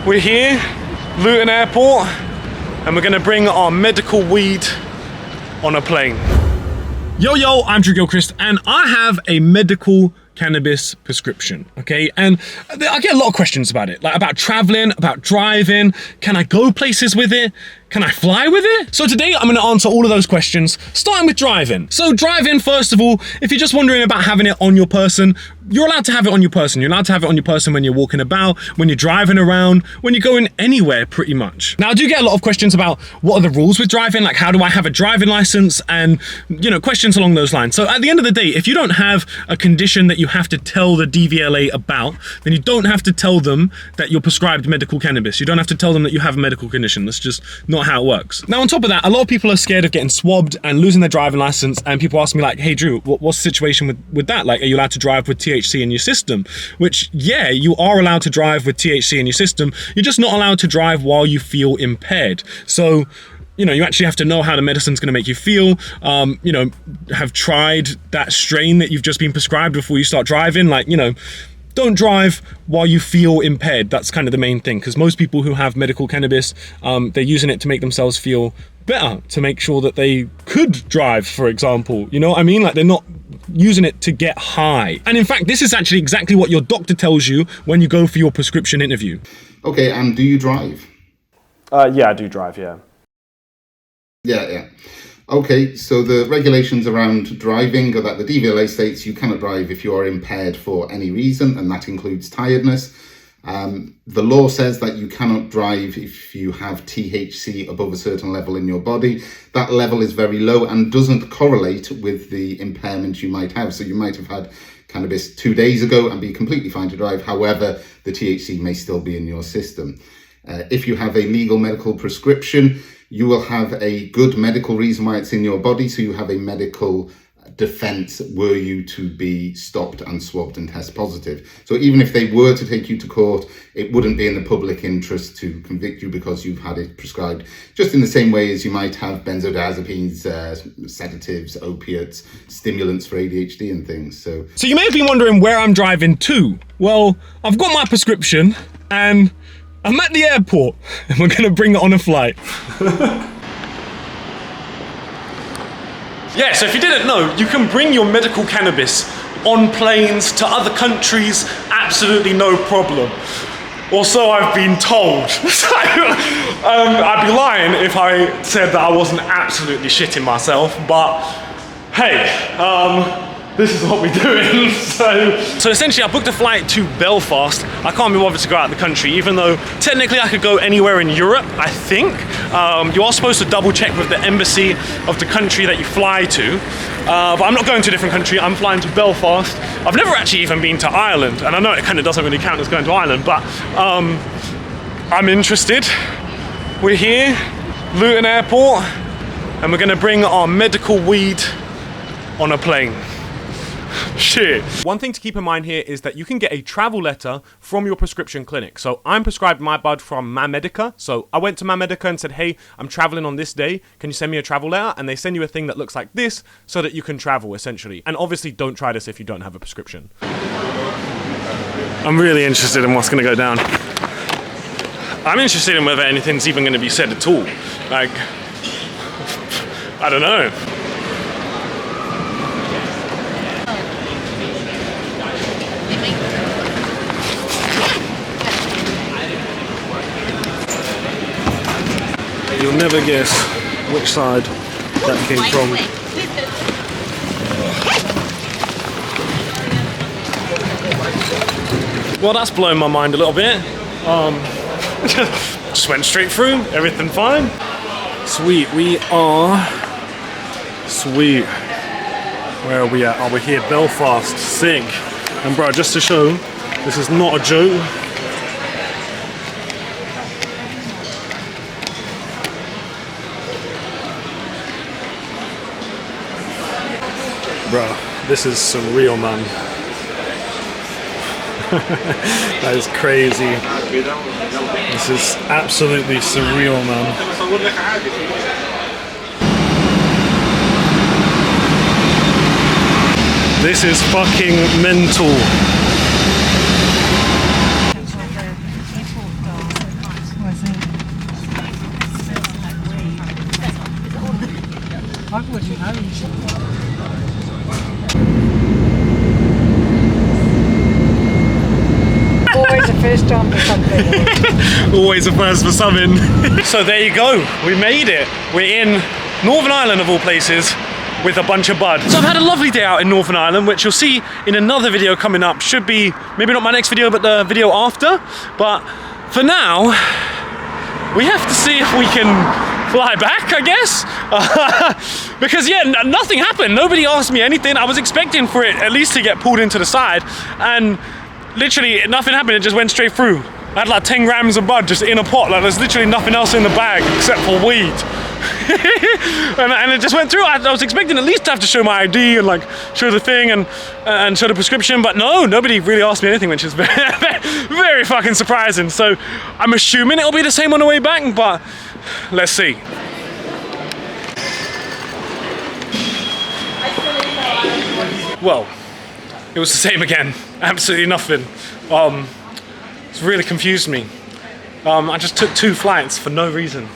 We're here, Luton Airport, and we're gonna bring our medical weed on a plane. Yo, I'm Drew Gilchrist, and I have a medical cannabis prescription, okay? And I get a lot of questions about it, like about traveling, about driving. Can I go places with it? Can I fly with it? So today I'm gonna answer all of those questions, starting with driving. So driving, first of all, if you're just wondering about having it on your person, you're allowed to have it on your person. You're allowed to have it on your person when you're walking about, when you're driving around, when you're going anywhere pretty much. Now I do get a lot of questions about what are the rules with driving, like how do I have a driving license, and questions along those lines. So at the end of the day, if you don't have a condition that you have to tell the DVLA about, then you don't have to tell them that you're prescribed medical cannabis. You don't have to tell them that you have a medical condition. That's just not how it works. Now on top of that, a lot of people are scared of getting swabbed and losing their driving license, and people ask me like, hey Drew, what's the situation with that? Like, are you allowed to drive with THC in your system? Which, yeah, you are allowed to drive with THC in your system. You're just not allowed to drive while you feel impaired. So you actually have to know how the medicine's gonna make you feel, have tried that strain that you've just been prescribed before you start driving. Like, don't drive while you feel impaired. That's kind of the main thing, because most people who have medical cannabis, they're using it to make themselves feel better, to make sure that they could drive, for example. You know what I mean? Like, they're not using it to get high. And in fact, this is actually exactly what your doctor tells you when you go for your prescription interview. Okay, and do you drive? Yeah, I do drive, yeah. Yeah. Okay, so the regulations around driving are that the DVLA states you cannot drive if you are impaired for any reason, and that includes tiredness. The law says that you cannot drive if you have THC above a certain level in your body. That level is very low and doesn't correlate with the impairment you might have. So you might have had cannabis 2 days ago and be completely fine to drive. However, the THC may still be in your system. If you have a legal medical prescription, you will have a good medical reason why it's in your body. So you have a medical defense were you to be stopped and swabbed and test positive. So even if they were to take you to court, it wouldn't be in the public interest to convict you because you've had it prescribed, just in the same way as you might have benzodiazepines, sedatives, opiates, stimulants for ADHD and things. So you may have been wondering where I'm driving to. Well, I've got my prescription and I'm at the airport and we're gonna bring it on a flight. Yeah, so if you didn't know, you can bring your medical cannabis on planes to other countries, absolutely no problem. Or so I've been told. I'd be lying if I said that I wasn't absolutely shitting myself, but hey, this is what we're doing. So essentially I booked a flight to Belfast. I can't be bothered to go out of the country, even though technically I could go anywhere in Europe, I think. You are supposed to double check with the embassy of the country that you fly to. But I'm not going to a different country, I'm flying to Belfast. I've never actually even been to Ireland, and I know it kind of doesn't really count as going to Ireland, but I'm interested. We're here, Luton Airport, and we're gonna bring our medical weed on a plane. Shit. One thing to keep in mind here is that you can get a travel letter from your prescription clinic. So I'm prescribed my bud from MaMedica. So I went to MaMedica and said, hey, I'm traveling on this day. Can you send me a travel letter? And they send you a thing that looks like this so that you can travel, essentially. And obviously don't try this if you don't have a prescription. I'm really interested in what's going to go down. I'm interested in whether anything's even going to be said at all. Like, I don't know. You'll never guess which side that came from. Well, that's blown my mind a little bit. Just went straight through, everything fine. Sweet, we are... Sweet. Where are we at? Oh, we're here, Belfast, sick. And bro, just to show, this is not a joke. Bro, this is surreal, man. That is crazy. This is absolutely surreal, man. This is fucking mental. Always a first time for something. Always a first for something. So there you go, we made it. We're in Northern Ireland of all places with a bunch of bud. So I've had a lovely day out in Northern Ireland, which you'll see in another video coming up. Should be, maybe not my next video, but the video after. But for now, we have to see if we can fly back, I guess. Because yeah, nothing happened. Nobody asked me anything. I was expecting for it at least to get pulled into the side, and literally nothing happened. It just went straight through. I had like 10 grams of bud just in a pot. Like there's literally nothing else in the bag except for weed. and it just went through. I was expecting at least to have to show my ID and like show the thing and show the prescription, but no, nobody really asked me anything, which is very, very fucking surprising. So I'm assuming it'll be the same on the way back, but let's see. Well, it was the same again. Absolutely nothing. It's really confused me. I just took 2 flights for no reason.